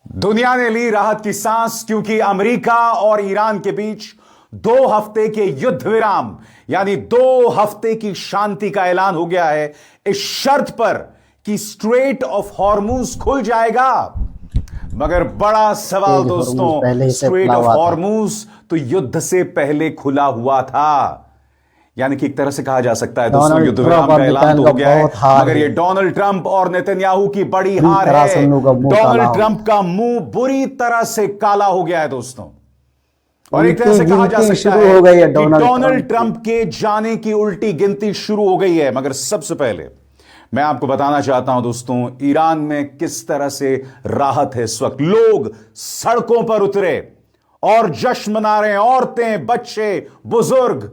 दुनिया ने ली राहत की सांस क्योंकि अमेरिका और ईरान के बीच 2 हफ्ते के युद्ध विराम यानी 2 हफ्ते की शांति का ऐलान हो गया है, इस शर्त पर कि स्ट्रेट ऑफ हॉर्मूज खुल जाएगा। मगर बड़ा सवाल दोस्तों, स्ट्रेट ऑफ हॉर्मूज तो युद्ध से पहले खुला हुआ था। यानी कि एक तरह से कहा जा सकता है दोस्तों, युद्ध विराम का ऐलान तो हो गया है, मगर ये डोनाल्ड ट्रंप और नेतन्याहू की बड़ी हार है। डोनाल्ड ट्रंप का मुंह बुरी तरह से काला हो गया है दोस्तों, और एक तरह से कहा जा सकता है कि डोनाल्ड ट्रंप के जाने की उल्टी गिनती शुरू हो गई है। मगर सबसे पहले मैं आपको बताना चाहता हूं दोस्तों, ईरान में किस तरह से राहत है। इस वक्त लोग सड़कों पर उतरे और जश्न मना रहे हैं, औरतें, बच्चे, बुजुर्ग,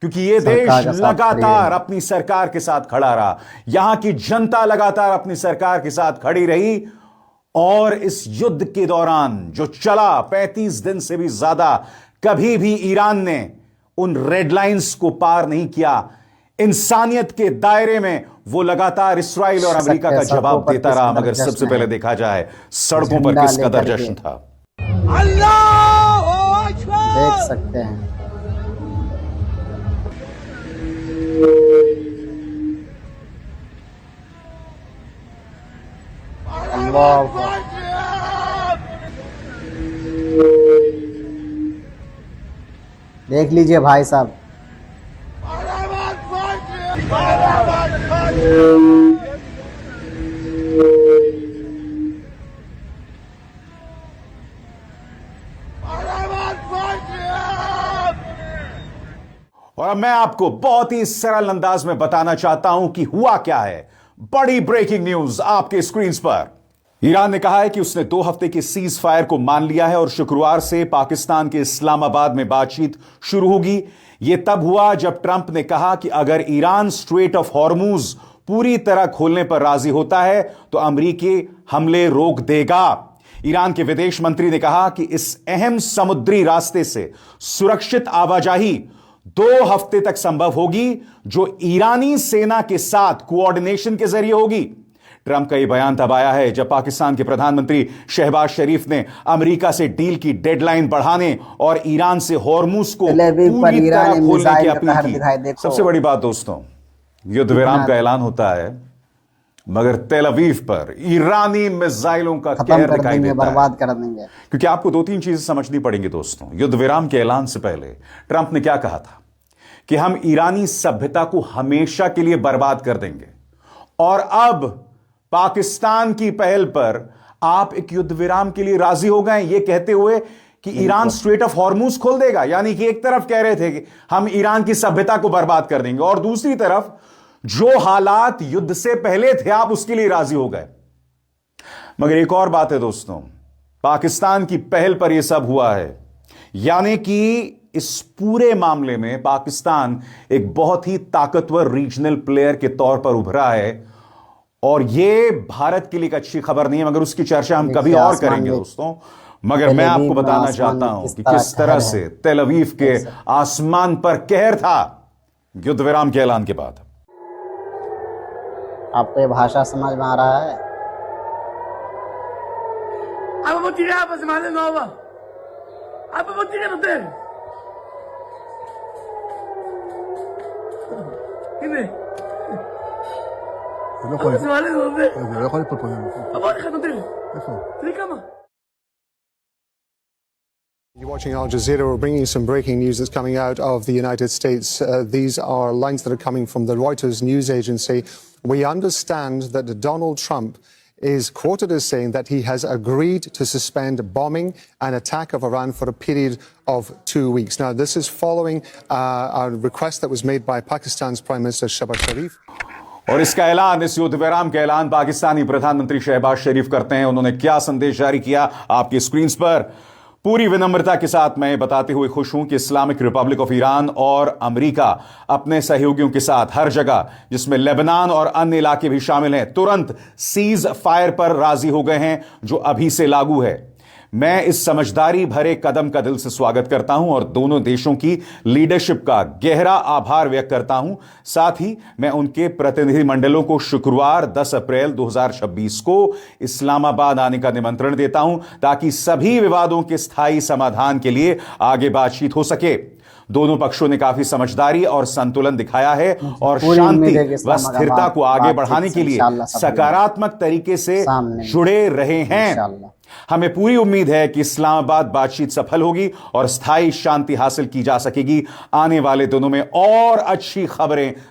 क्योंकि यह देश लगातार अपनी सरकार के साथ खड़ा रहा। यहां की जनता लगातार अपनी सरकार के साथ खड़ी रही, और इस युद्ध के दौरान जो चला 35 दिन से भी ज्यादा, कभी भी ईरान ने उन रेड लाइंस को पार नहीं किया। इंसानियत के दायरे में वो लगातार इस्राइल और अमेरिका का जवाब देता रहा। मगर सबसे पहले देखा जाए सड़कों पर किस कदर जश्न था। अल्लाह देख सकते हैं। देख लीजिए भाई साहब, और अब मैं आपको बहुत ही सरल अंदाज में बताना चाहता हूं कि हुआ क्या है। बड़ी ब्रेकिंग न्यूज आपके स्क्रीन पर। ईरान ने कहा है कि उसने 2 हफ्ते के सीज फायर को मान लिया है और शुक्रवार से पाकिस्तान के इस्लामाबाद में बातचीत शुरू होगी। यह तब हुआ जब ट्रंप ने कहा कि अगर ईरान स्ट्रेट ऑफ हॉर्मूज पूरी तरह खोलने पर राजी होता है तो अमेरिकी हमले रोक देगा। ईरान के विदेश मंत्री ने कहा कि इस अहम समुद्री रास्ते से सुरक्षित आवाजाही 2 हफ्ते तक संभव होगी, जो ईरानी सेना के साथ कोऑर्डिनेशन के जरिए होगी। ट्रंप का यह बयान तब आया है जब पाकिस्तान के प्रधानमंत्री शहबाज शरीफ ने अमेरिका से डील की डेडलाइन बढ़ाने और ईरान से हॉर्मूज को पूरी तरह खोलने की अपील की। सबसे बड़ी बात दोस्तों, युद्ध विराम का ऐलान होता है, मगर तेल अवीव पर ईरानी मिसाइलों का कहर दिखाई देता बर्बाद कर देंगे। क्योंकि आपको 2-3 चीजें समझनी पड़ेंगी दोस्तों। युद्ध विराम के ऐलान से पहले ट्रंप ने क्या कहा था कि हम ईरानी सभ्यता को हमेशा के लिए बर्बाद कर देंगे, और अब पाकिस्तान की पहल पर आप एक युद्ध विराम के लिए राजी हो गए, यह कहते हुए कि ईरान स्ट्रेट ऑफ हॉर्मूज खोल देगा। यानी कि एक तरफ कह रहे थे कि हम ईरान की सभ्यता को बर्बाद कर देंगे, और दूसरी तरफ जो हालात युद्ध से पहले थे आप उसके लिए राजी हो गए। मगर एक और बात है दोस्तों, पाकिस्तान की पहल पर यह सब हुआ है। यानी कि इस पूरे मामले में पाकिस्तान एक बहुत ही ताकतवर रीजनल प्लेयर के तौर पर उभरा है, और यह भारत के लिए एक अच्छी खबर नहीं है, मगर उसकी चर्चा हम कभी और करेंगे दोस्तों। मगर मैं आपको बताना चाहता हूं कि किस तरह से तेल अवीव के आसमान पर कहर था युद्ध विराम के ऐलान के बाद। आपको ये भाषा समझ में आ रहा है? You're watching Al Jazeera. We're bringing you some breaking news that's coming out of the United States. These are lines that are coming from the Reuters news agency. We understand that Donald Trump is quoted as saying that he has agreed to suspend bombing and attack of Iran for a period of 2 weeks. Now, this is following a request that was made by Pakistan's Prime Minister Shehbaz Sharif. और इसका ऐलान, इस युद्ध विराम का ऐलान पाकिस्तानी प्रधानमंत्री शहबाज शरीफ करते हैं। उन्होंने क्या संदेश जारी किया आपकी स्क्रीन पर। पूरी विनम्रता के साथ मैं बताते हुए खुश हूं कि इस्लामिक रिपब्लिक ऑफ ईरान और अमेरिका अपने सहयोगियों के साथ हर जगह, जिसमें लेबनान और अन्य इलाके भी शामिल हैं, तुरंत सीज फायर पर राजी हो गए हैं, जो अभी से लागू है। मैं इस समझदारी भरे कदम का दिल से स्वागत करता हूं और दोनों देशों की लीडरशिप का गहरा आभार व्यक्त करता हूं। साथ ही मैं उनके प्रतिनिधिमंडलों को शुक्रवार 10 अप्रैल 2026 को इस्लामाबाद आने का निमंत्रण देता हूं ताकि सभी विवादों के स्थायी समाधान के लिए आगे बातचीत हो सके। दोनों पक्षों ने काफी समझदारी और संतुलन दिखाया है और पूरी उम्मीद है शांति कि व स्थिरता को आगे बातचीत बढ़ाने से के लिए इंशाअल्लाह सब सकारात्मक तरीके से सामने जुड़े रहे हैं। इंशाअल्लाह। हमें पूरी उम्मीद है कि इस्लामाबाद बातचीत सफल होगी और स्थायी शांति हासिल की जा सकेगी। आने वाले दिनों में और अच्छी खबरें